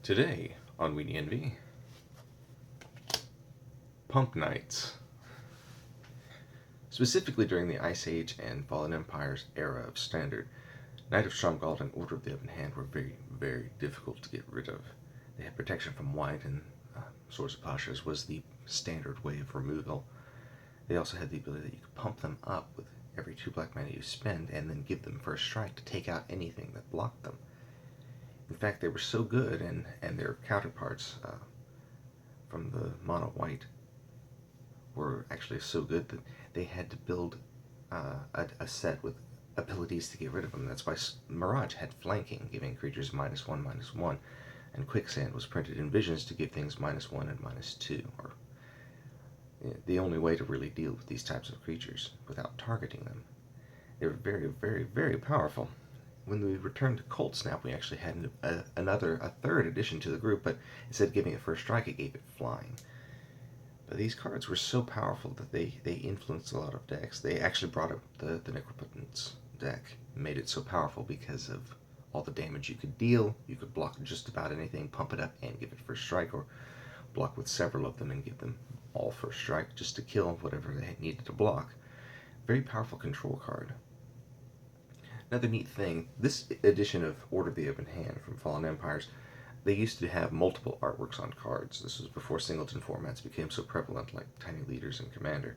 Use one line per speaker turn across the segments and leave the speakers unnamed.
Today on Weenie Envy, Pump Knights. Specifically during the Ice Age and Fallen Empire's era of Standard, Knight of Stromgald and Order of the Open Hand were very, very difficult to get rid of. They had protection from white, and Swords of Pashas was the standard way of removal. They also had the ability that you could pump them up with every 2 black mana you spend, and then give them first strike to take out anything that blocked them. In fact, they were so good, and their counterparts from the mono white were actually so good that they had to build a set with abilities to get rid of them. That's why Mirage had flanking, giving creatures -1/-1, and Quicksand was printed in Visions to give things -1 and -2, or the only way to really deal with these types of creatures without targeting them. They were very, very, very powerful. When we returned to Cold Snap, we actually had a third addition to the group, but instead of giving it first strike, it gave it flying. But these cards were so powerful that they influenced a lot of decks. They actually brought up the Necropotence deck, and made it so powerful because of all the damage you could deal. You could block just about anything, pump it up, and give it first strike, or block with several of them and give them all first strike just to kill whatever they needed to block. Very powerful control card. Another neat thing, this edition of Order of the Open Hand from Fallen Empires, they used to have multiple artworks on cards. This was before singleton formats became so prevalent, like Tiny Leaders and Commander.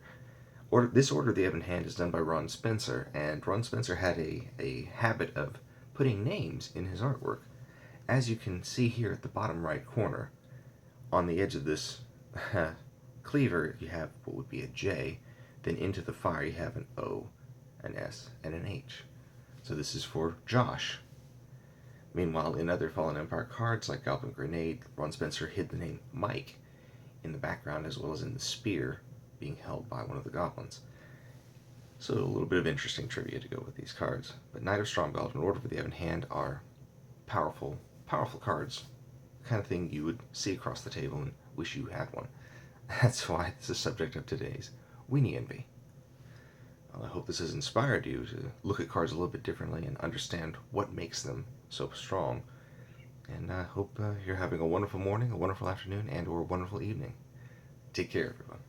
This Order of the Open Hand is done by Ron Spencer, and Ron Spencer had a habit of putting names in his artwork. As you can see here at the bottom right corner, on the edge of this cleaver, you have what would be a J, then into the fire you have an O, an S, and an H. So this is for Josh. Meanwhile, in other Fallen Empire cards, like Goblin Grenade, Ron Spencer hid the name Mike in the background, as well as in the spear being held by one of the goblins. So a little bit of interesting trivia to go with these cards. But Knight of Stromgald and Order of the Open Hand are powerful, powerful cards. The kind of thing you would see across the table and wish you had one. That's why it's the subject of today's Weenie Envy. I hope this has inspired you to look at cards a little bit differently and understand what makes them so strong. And I hope you're having a wonderful morning, a wonderful afternoon, and or a wonderful evening. Take care, everyone.